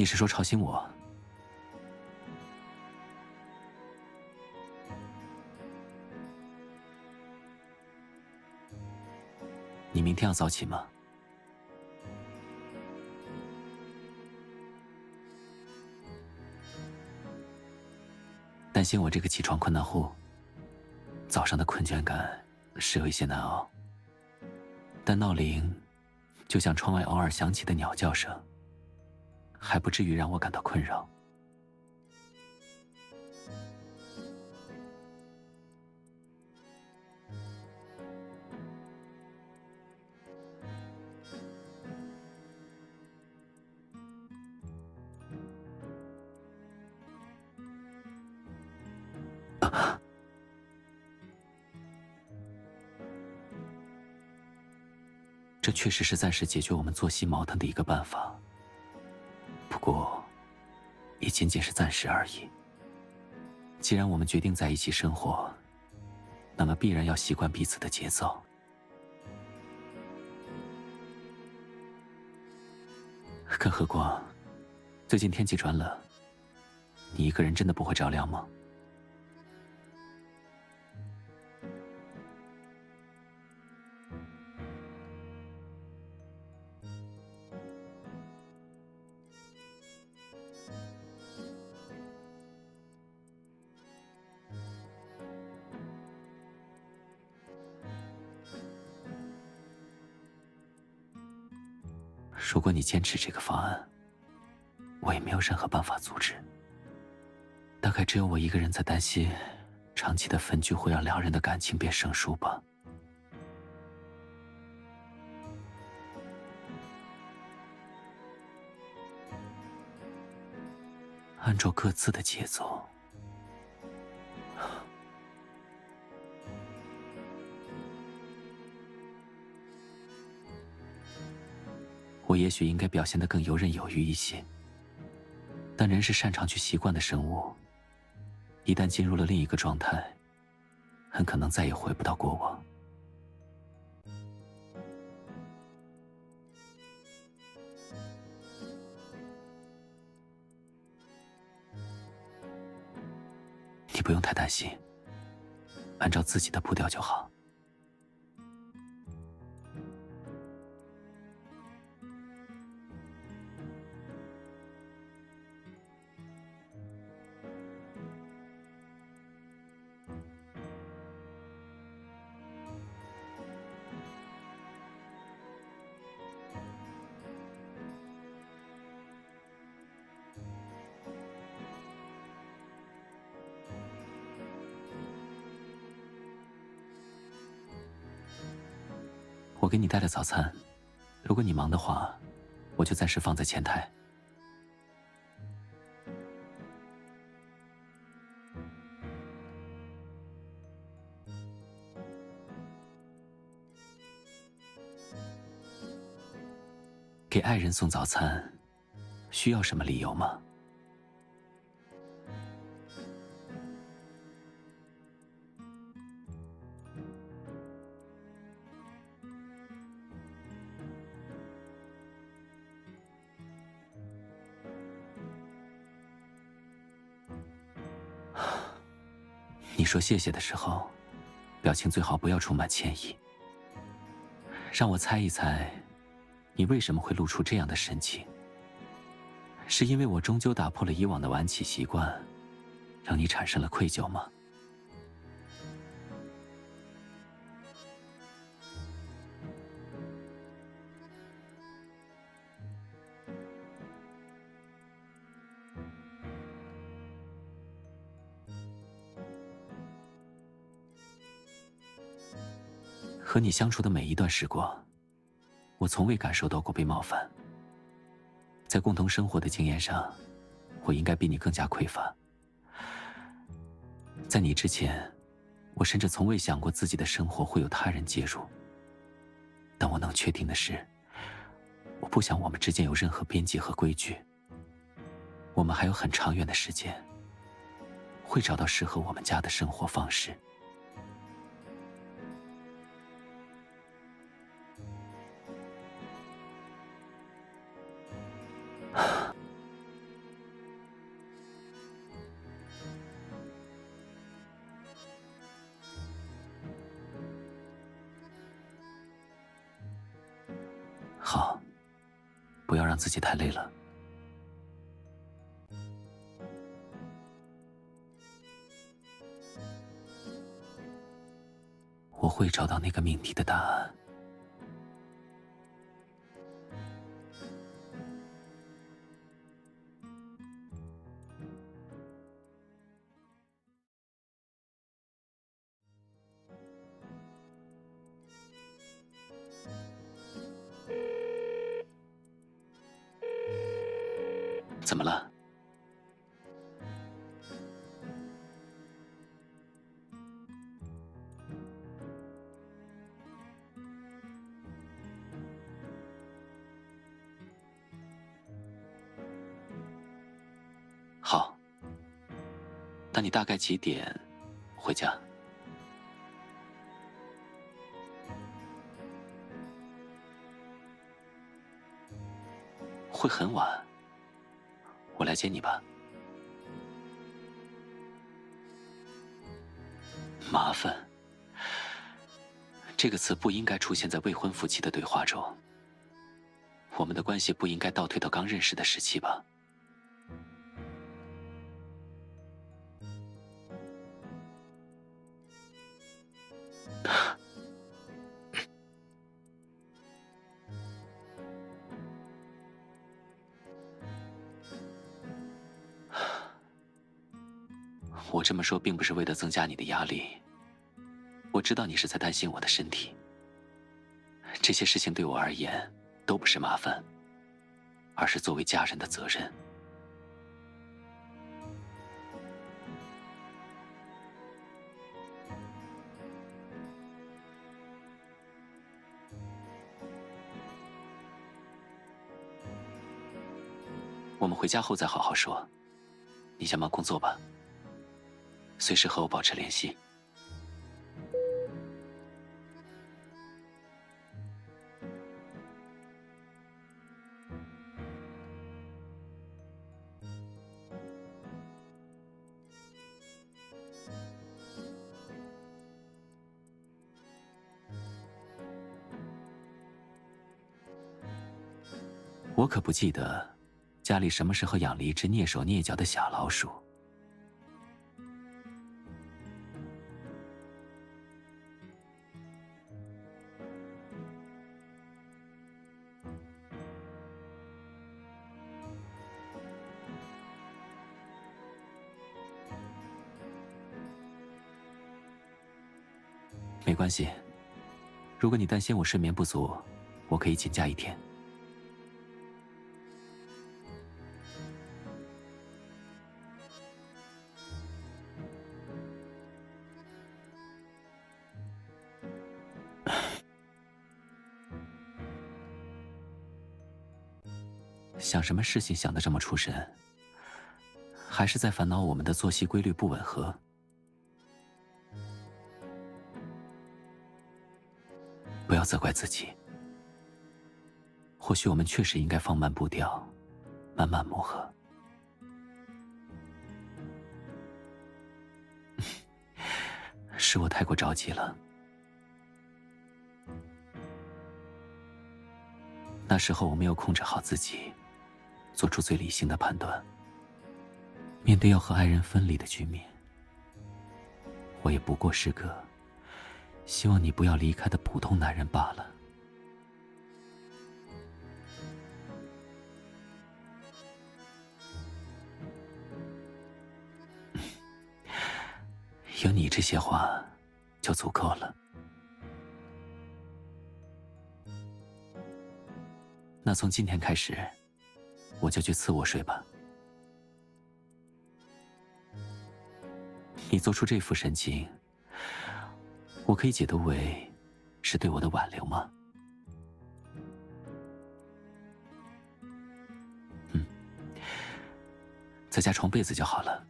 是说吵醒我？你明天要早起吗？担心我这个起床困难户，早上的困倦感是有一些难熬。但闹铃就像窗外偶尔响起的鸟叫声，还不至于让我感到困扰。这确实是暂时解决我们作息矛盾的一个办法，不过也仅仅是暂时而已。既然我们决定在一起生活，那么必然要习惯彼此的节奏。更何况，最近天气转冷，你一个人真的不会着凉吗？如果你坚持这个方案，我也没有任何办法阻止。大概只有我一个人在担心，长期的分居会让两人的感情变生疏吧。按照各自的节奏，我也许应该表现得更游刃有余一些。但人是擅长去习惯的生物，一旦进入了另一个状态，很可能再也回不到过往。你不用太担心，按照自己的步调就好。我给你带了早餐，如果你忙的话，我就暂时放在前台。给爱人送早餐，需要什么理由吗？你说谢谢的时候，表情最好不要充满歉意。让我猜一猜，你为什么会露出这样的神情？是因为我终究打破了以往的晚起习惯，让你产生了愧疚吗？和你相处的每一段时光，我从未感受到过被冒犯。在共同生活的经验上，我应该比你更加匮乏。在你之前，我甚至从未想过自己的生活会有他人介入。但我能确定的是，我不想我们之间有任何边界和规矩。我们还有很长远的时间，会找到适合我们家的生活方式。要让自己太累了。我会找到那个命题的答案。怎么了？好，那你大概几点回家？会很晚，我来接你吧。麻烦，这个词不应该出现在未婚夫妻的对话中。我们的关系不应该倒退到刚认识的时期吧？我这么说并不是为了增加你的压力，我知道你是在担心我的身体。这些事情对我而言都不是麻烦，而是作为家人的责任。我们回家后再好好说，你先忙工作吧，随时和我保持联系。我可不记得家里什么时候养了一只蹑手蹑脚的小老鼠。没关系，如果你担心我睡眠不足，我可以请假1天。想什么事情想得这么出神？还是在烦恼我们的作息规律不吻合？不要责怪自己，或许我们确实应该放慢步调，慢慢磨合。是我太过着急了。那时候我没有控制好自己，做出最理性的判断。面对要和爱人分离的局面，我也不过是个希望你不要离开的普通男人罢了。有你这些话就足够了。那从今天开始，我就去次卧睡吧。你做出这副神情，我可以解读为是对我的挽留吗？再加床被子就好了。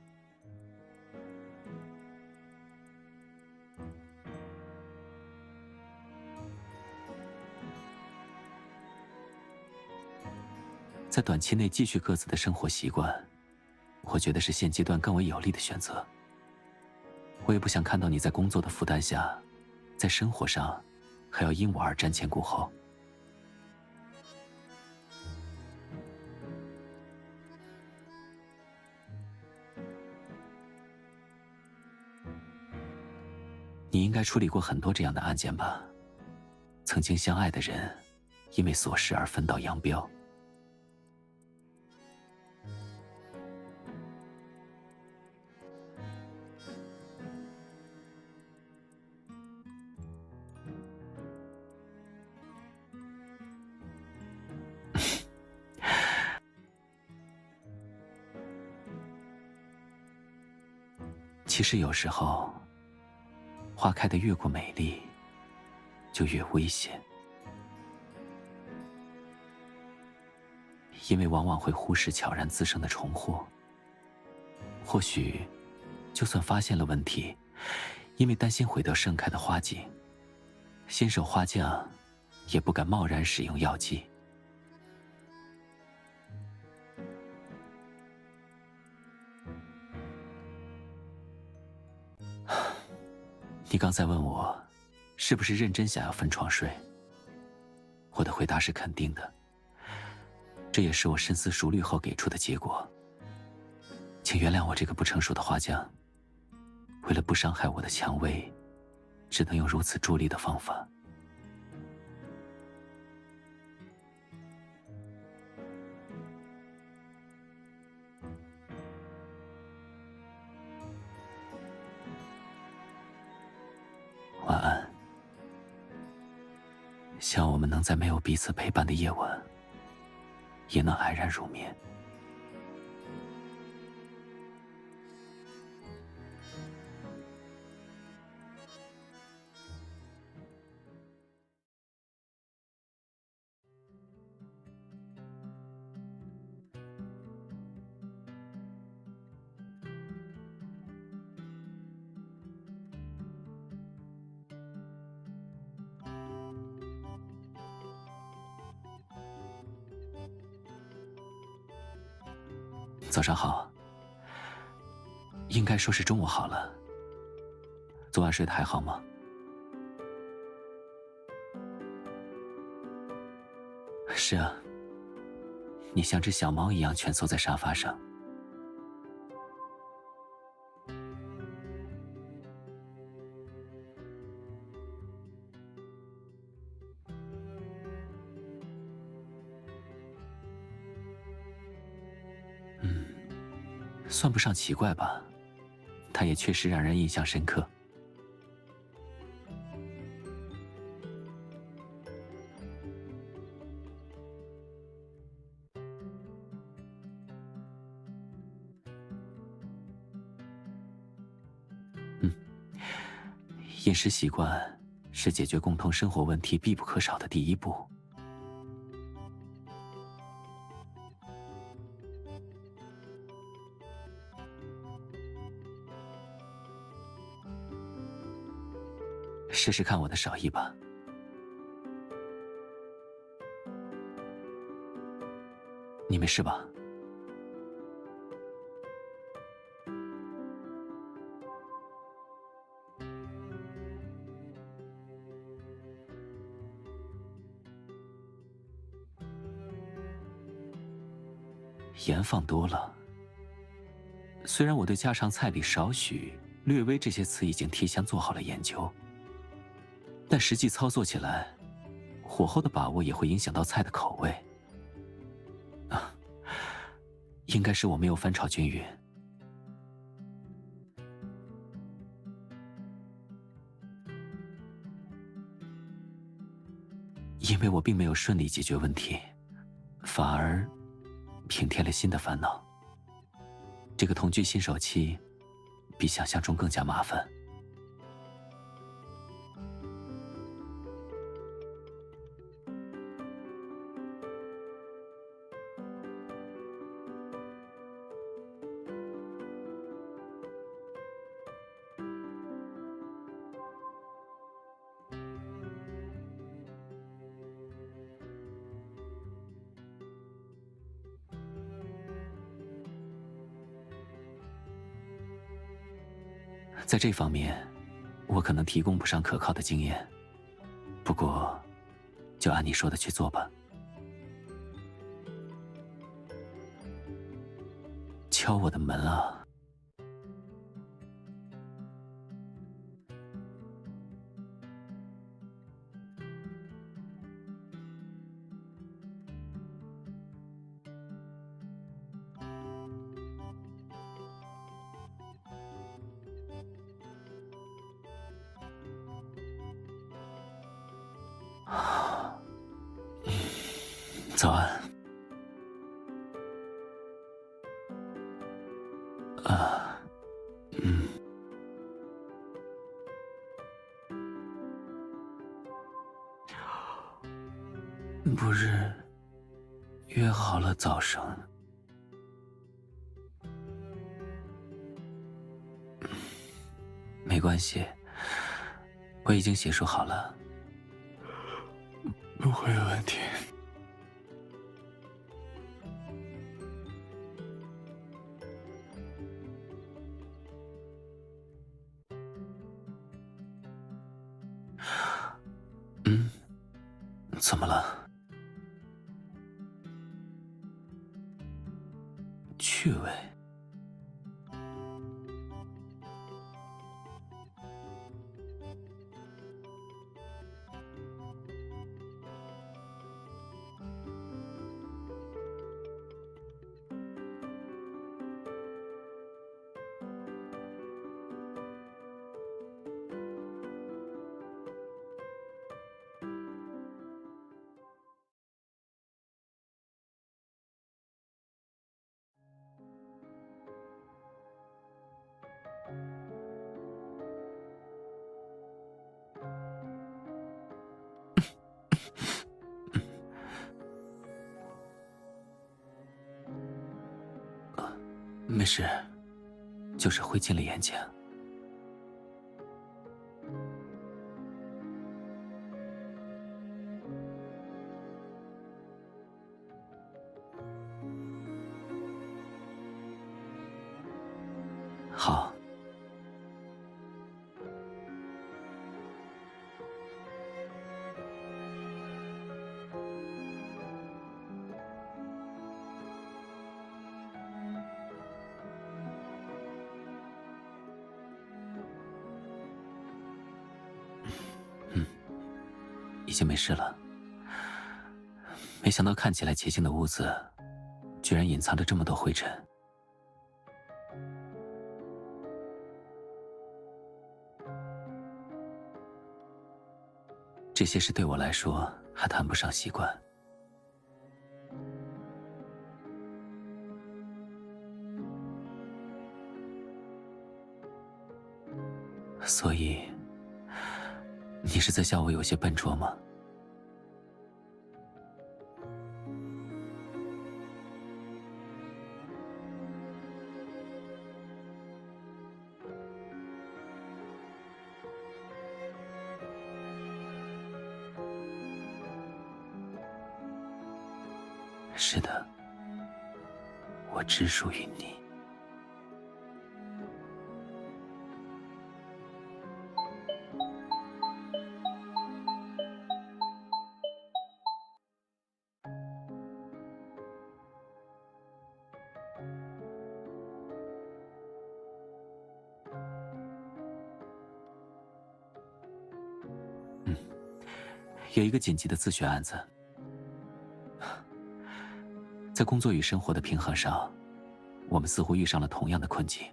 在短期内继续各自的生活习惯，我觉得是现阶段更为有利的选择。我也不想看到你在工作的负担下，在生活上还要因我而瞻前顾后。你应该处理过很多这样的案件吧？曾经相爱的人，因为琐事而分道扬镳。其实有时候，花开得越过美丽，就越危险，因为往往会忽视悄然滋生的重祸。或许，就算发现了问题，因为担心毁掉盛开的花景，新手花匠也不敢贸然使用药剂。你刚才问我，是不是认真想要分床睡？我的回答是肯定的，这也是我深思熟虑后给出的结果。请原谅我这个不成熟的花匠，为了不伤害我的蔷薇，只能用如此拙劣的方法。晚安。希望我们能在没有彼此陪伴的夜晚，也能安然入眠。早上好，应该说是中午好了。昨晚睡得还好吗？是啊，你像只小猫一样蜷缩在沙发上。算不上奇怪吧，它也确实让人印象深刻。饮食习惯是解决共同生活问题必不可少的第一步。试试看我的手艺吧。你没事吧？盐放多了。虽然我对家常菜里少许、略微这些词已经提前做好了研究，但实际操作起来，火候的把握也会影响到菜的口味。应该是我没有翻炒均匀。因为我并没有顺利解决问题，反而平添了新的烦恼。这个同居新手期，比想象中更加麻烦。在这方面，我可能提供不上可靠的经验，不过，就按你说的去做吧。敲我的门啊！早安。不是约好了早上？没关系，我已经洗漱好了，不会有问题。怎么了？趣味？没事，就是灰进了眼睛。好。已经没事了。没想到看起来洁净的屋子，居然隐藏着这么多灰尘。这些事对我来说还谈不上习惯。所以，你是在笑我有些笨拙吗？是的，我只属于你。有一个紧急的自学案子，在工作与生活的平衡上，我们似乎遇上了同样的困境。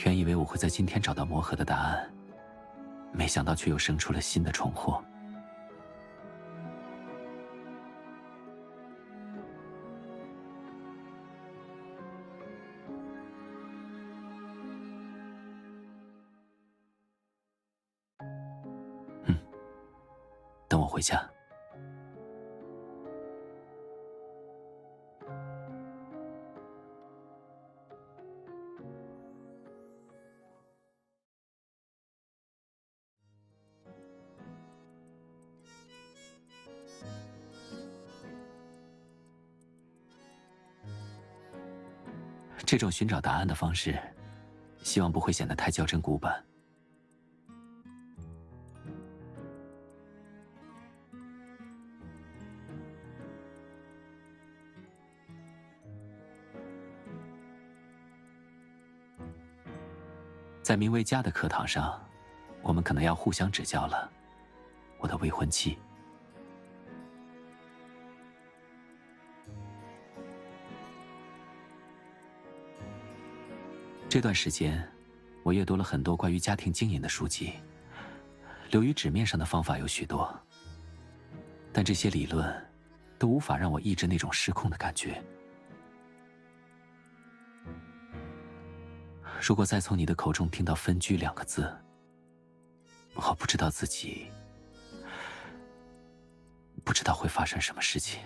原以为我会在今天找到磨合的答案，没想到却又生出了新的重祸。等我回家。这种寻找答案的方式，希望不会显得太娇嗔古板。在名为家的课堂上，我们可能要互相指教了，我的未婚妻。这段时间，我阅读了很多关于家庭经营的书籍，流于纸面上的方法有许多，但这些理论都无法让我抑制那种失控的感觉。如果再从你的口中听到分居2个字，我不知道会发生什么事情。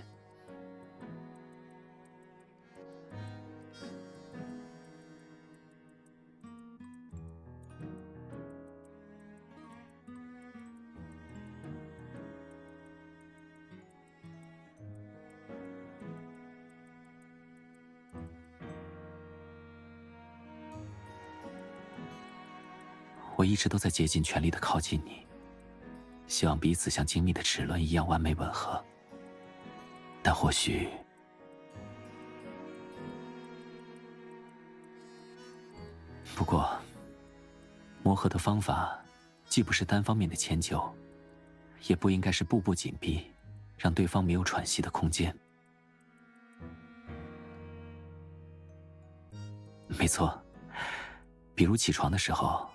我一直都在竭尽全力地靠近你，希望彼此像精密的齿轮一样完美吻合。但或许，不过，磨合的方法既不是单方面的迁就，也不应该是步步紧逼，让对方没有喘息的空间。没错，比如起床的时候，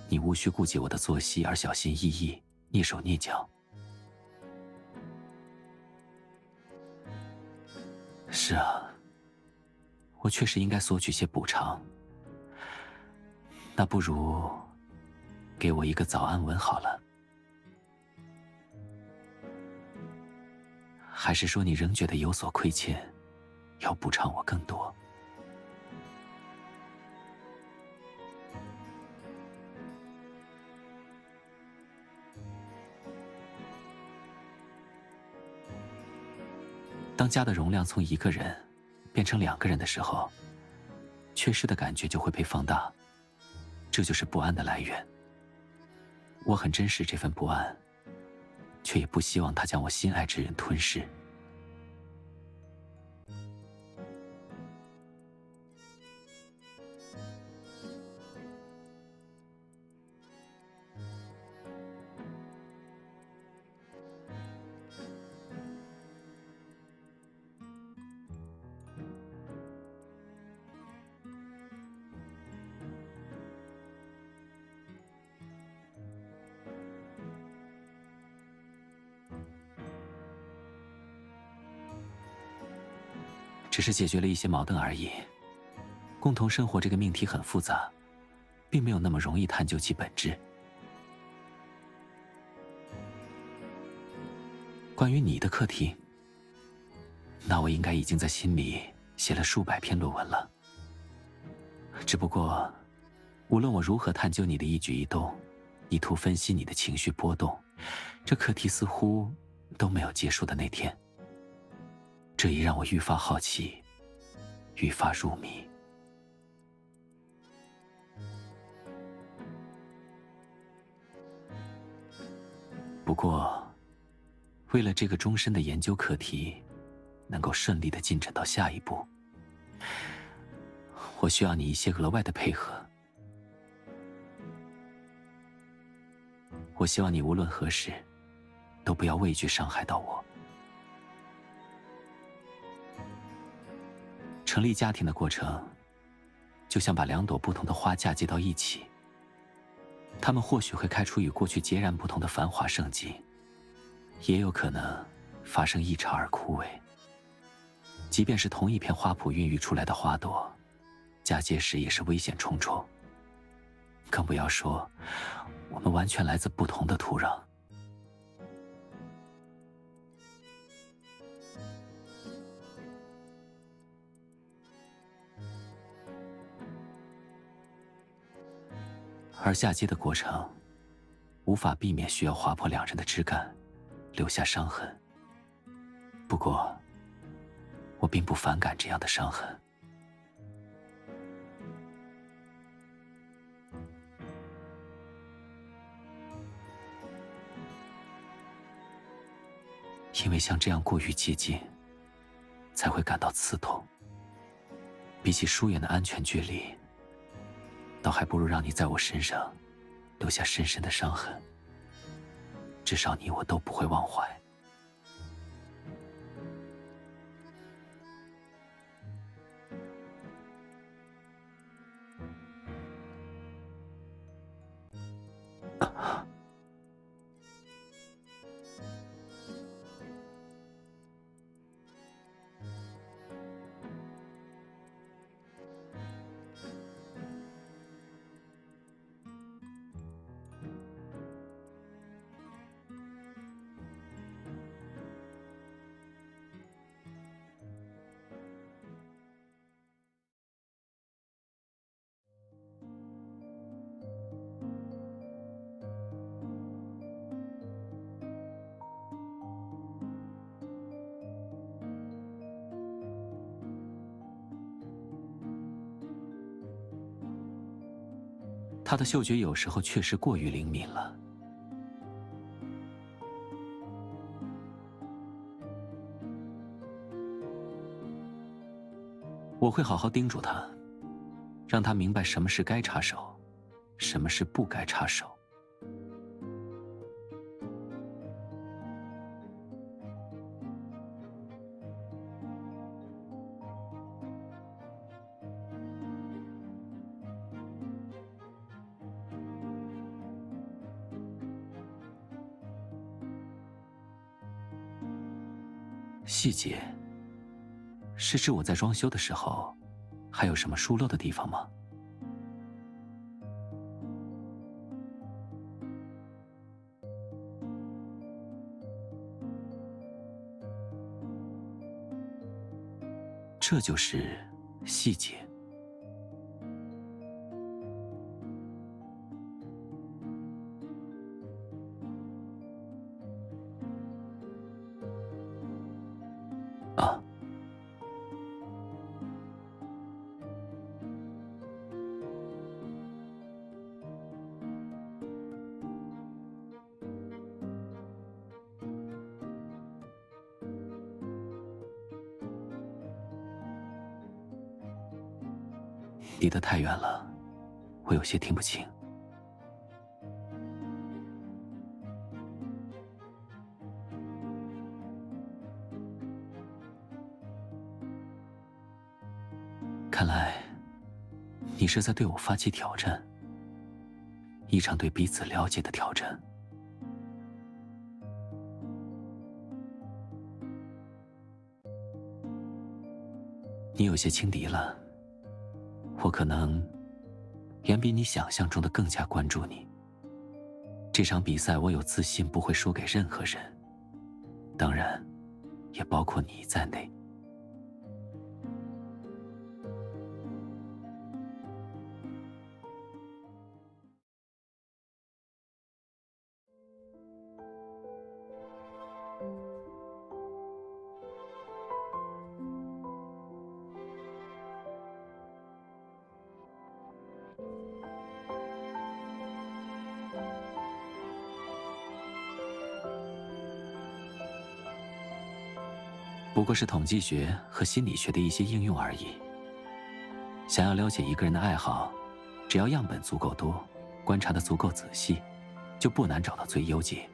你无需顾及我的作息而小心翼翼、蹑手蹑脚。是啊，我确实应该索取些补偿。那不如给我一个早安吻好了。还是说你仍觉得有所亏欠，要补偿我更多？当家的容量从1个人变成2个人的时候，缺失的感觉就会被放大，这就是不安的来源。我很珍视这份不安，却也不希望它将我心爱之人吞噬。只是解决了一些矛盾而已。共同生活这个命题很复杂，并没有那么容易探究其本质。关于你的课题，那我应该已经在心里写了数百篇论文了。只不过，无论我如何探究你的一举一动，意图分析你的情绪波动，这课题似乎都没有结束的那天。这也让我愈发好奇，愈发入迷。不过，为了这个终身的研究课题能够顺利地进展到下一步，我需要你一些额外的配合。我希望你无论何时都不要畏惧伤害到我。成立家庭的过程，就像把2朵不同的花嫁接到一起，它们或许会开出与过去截然不同的繁华盛景，也有可能发生异常而枯萎。即便是同一片花圃孕育出来的花朵，嫁接时也是危险重重。更不要说我们完全来自不同的土壤。而嫁接的过程，无法避免需要划破2人的枝干，留下伤痕。不过，我并不反感这样的伤痕。因为像这样过于接近，才会感到刺痛。比起疏远的安全距离，倒还不如让你在我身上留下深深的伤痕，至少你我都不会忘怀。他的嗅觉有时候确实过于灵敏了。我会好好叮嘱他，让他明白什么是该插手，什么是不该插手。细节是指我在装修的时候还有什么疏漏的地方吗？这就是细节。啊，离得太远了，我有些听不清。看来，你是在对我发起挑战，一场对彼此了解的挑战。你有些轻敌了，我可能远比你想象中的更加关注你。这场比赛，我有自信不会输给任何人，当然，也包括你在内。不过是统计学和心理学的一些应用而已。想要了解一个人的爱好，只要样本足够多，观察得足够仔细，就不难找到最优解。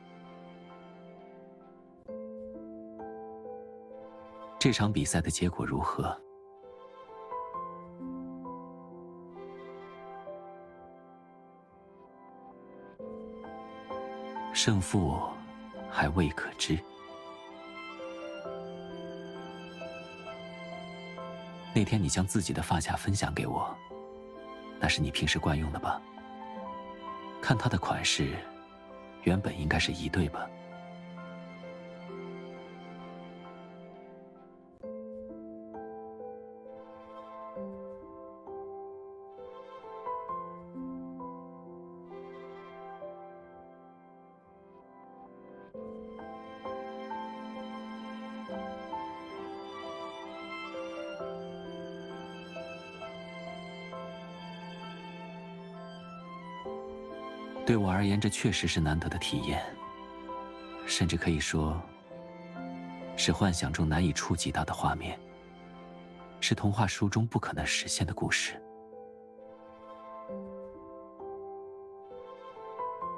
这场比赛的结果如何？胜负还未可知。那天你将自己的发卡分享给我，那是你平时惯用的吧？看它的款式，原本应该是一对吧？对我而言，这确实是难得的体验，甚至可以说，是幻想中难以触及到的画面，是童话书中不可能实现的故事。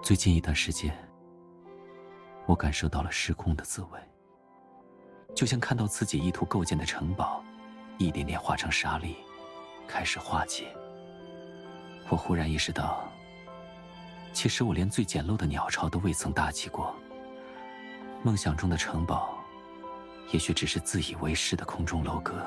最近一段时间，我感受到了失控的滋味，就像看到自己意图构建的城堡，一点点化成沙粒，开始化解。我忽然意识到，其实我连最简陋的鸟巢都未曾搭起过。梦想中的城堡，也许只是自以为是的空中楼阁。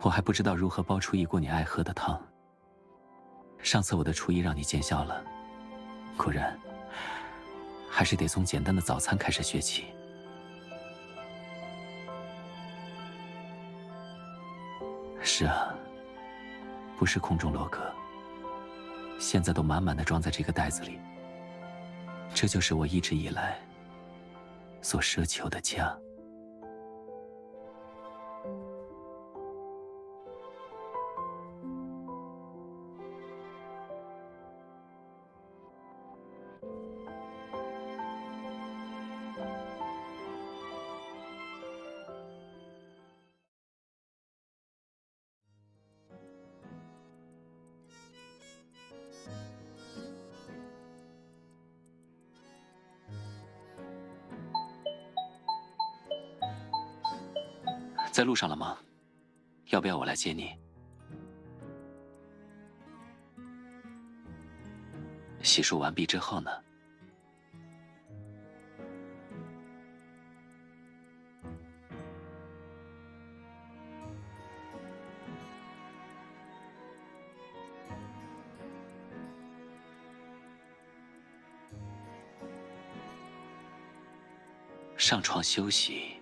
我还不知道如何煲出一锅你爱喝的汤。上次我的厨艺让你见笑了，果然，还是得从简单的早餐开始学起。是啊，不是空中楼阁，现在都满满的装在这个袋子里。这就是我一直以来所奢求的家。在路上了吗？要不要我来接你？洗漱完毕之后呢？上床休息，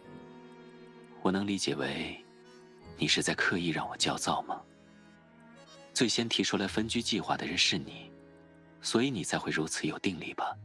我能理解为你是在刻意让我焦躁吗？最先提出来分居计划的人是你，所以你才会如此有定力吧？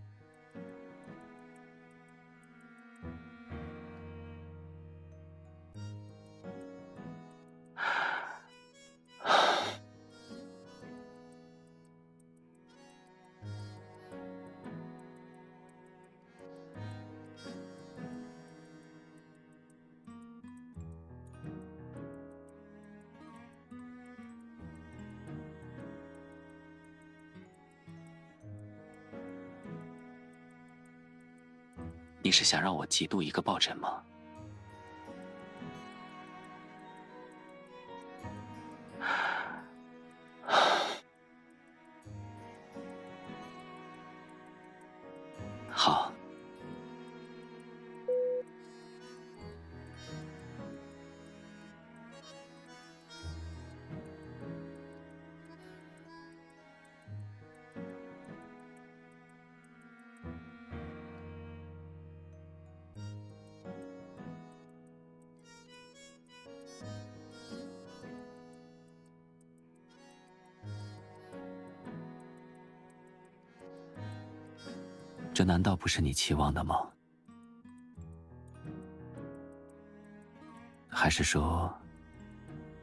你是想让我嫉妒一个抱枕吗？好。这难道不是你期望的吗？还是说，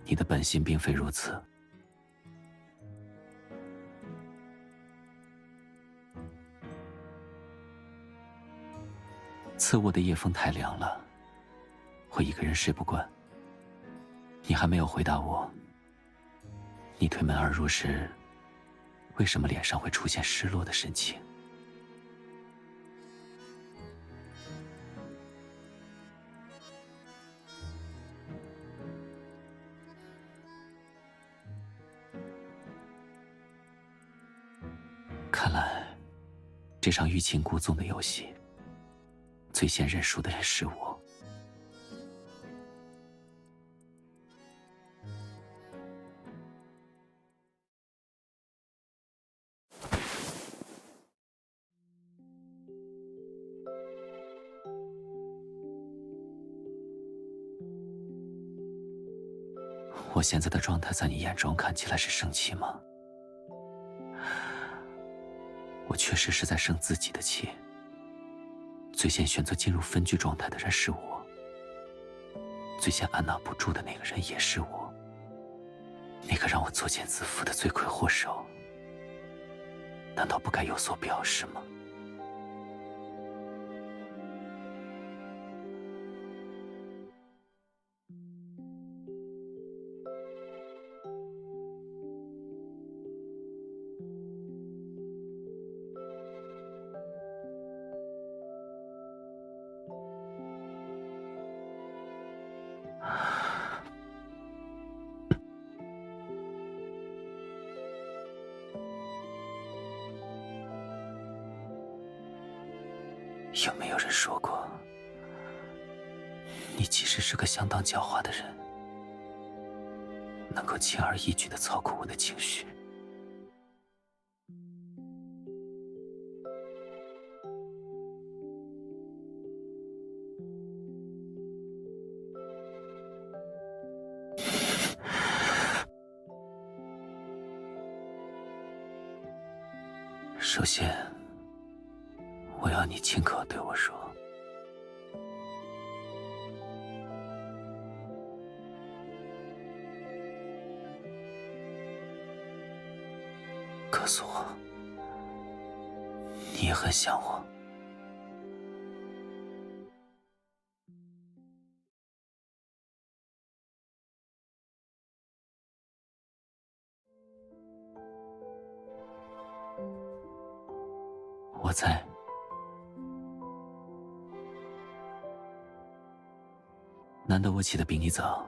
你的本心并非如此？次卧的夜风太凉了，我一个人睡不惯。你还没有回答我，你推门而入时，为什么脸上会出现失落的神情？看来，这场欲擒故纵的游戏，最先认输的人是我。我现在的状态在你眼中看起来是生气吗？我确实是在生自己的气。最先选择进入分居状态的人是我，最先按捺不住的那个人也是我。那个让我作茧自缚的罪魁祸首，难道不该有所表示吗？有没有人说过，你其实是个相当狡猾的人，能够轻而易举地操控我的情绪？首先，我要你亲口对我说，告诉我，你也很想我。我在。难得我起得比你早，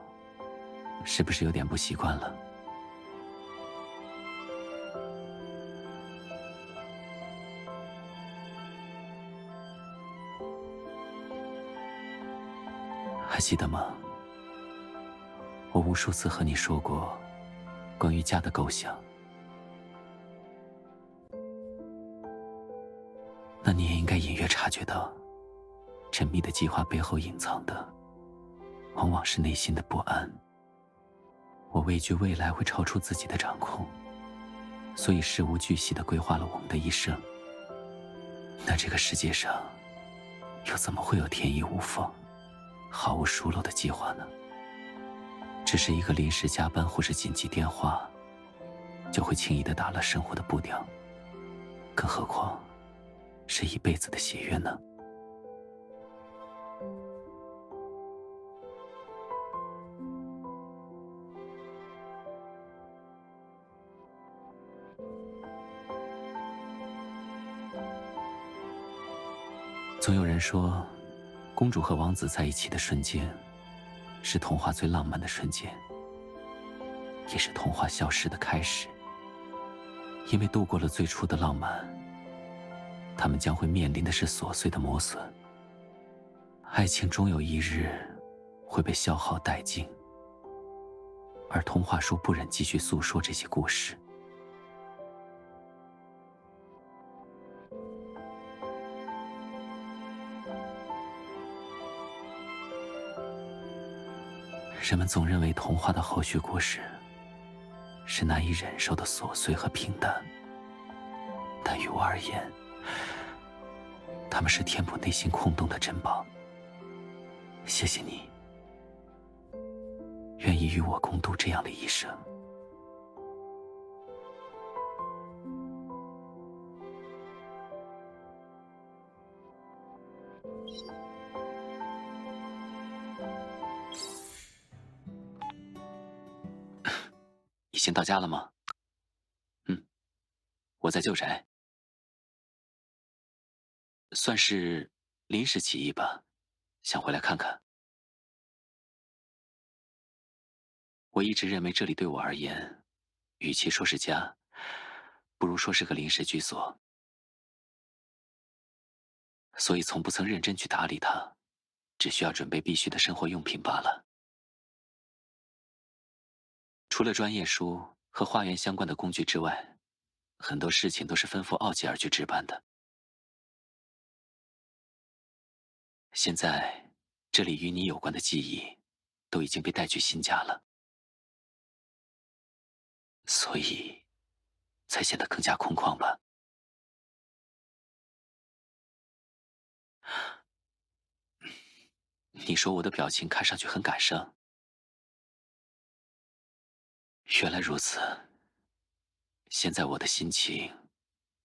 是不是有点不习惯了？还记得吗？我无数次和你说过关于家的构想，那你也应该隐约察觉到，缜密的计划背后隐藏的，往往是内心的不安。我畏惧未来会超出自己的掌控，所以事无巨细地规划了我们的一生。那这个世界上，又怎么会有天衣无缝、毫无疏漏的计划呢？只是一个临时加班或是紧急电话，就会轻易地打乱生活的步调，更何况是一辈子的协约呢？总有人说，公主和王子在一起的瞬间，是童话最浪漫的瞬间，也是童话消失的开始。因为度过了最初的浪漫，他们将会面临的是琐碎的磨损。爱情终有一日会被消耗殆尽，而童话书不忍继续诉说这些故事。人们总认为童话的后续故事是难以忍受的琐碎和平淡，但于我而言，他们是填补内心空洞的珍宝。谢谢你，愿意与我共度这样的一生。已经到家了吗？我在旧宅，算是临时起意吧，想回来看看。我一直认为这里对我而言，与其说是家，不如说是个临时居所，所以从不曾认真去打理它，只需要准备必须的生活用品罢了。除了专业书和花园相关的工具之外，很多事情都是吩咐奥吉尔去置办的。现在，这里与你有关的记忆，都已经被带去新家了，所以才显得更加空旷吧。你说我的表情看上去很感伤，原来如此。现在我的心情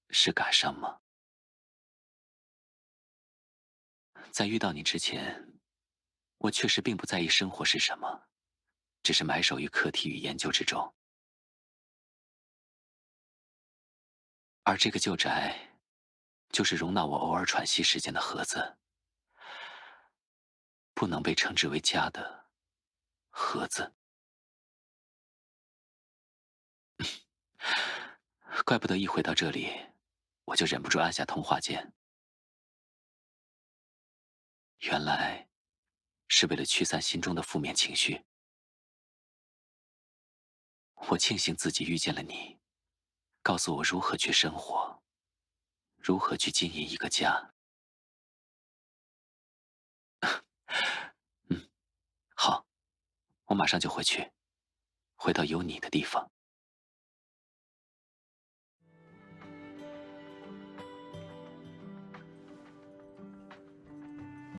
是感伤吗？在遇到你之前，我确实并不在意生活是什么，只是埋首于课题与研究之中。而这个旧宅，就是容纳我偶尔喘息时间的盒子，不能被称之为家的盒子。怪不得一回到这里，我就忍不住按下通话键。原来是为了驱散心中的负面情绪。我庆幸自己遇见了你，告诉我如何去生活，如何去经营一个家。嗯，好，我马上就回去，回到有你的地方。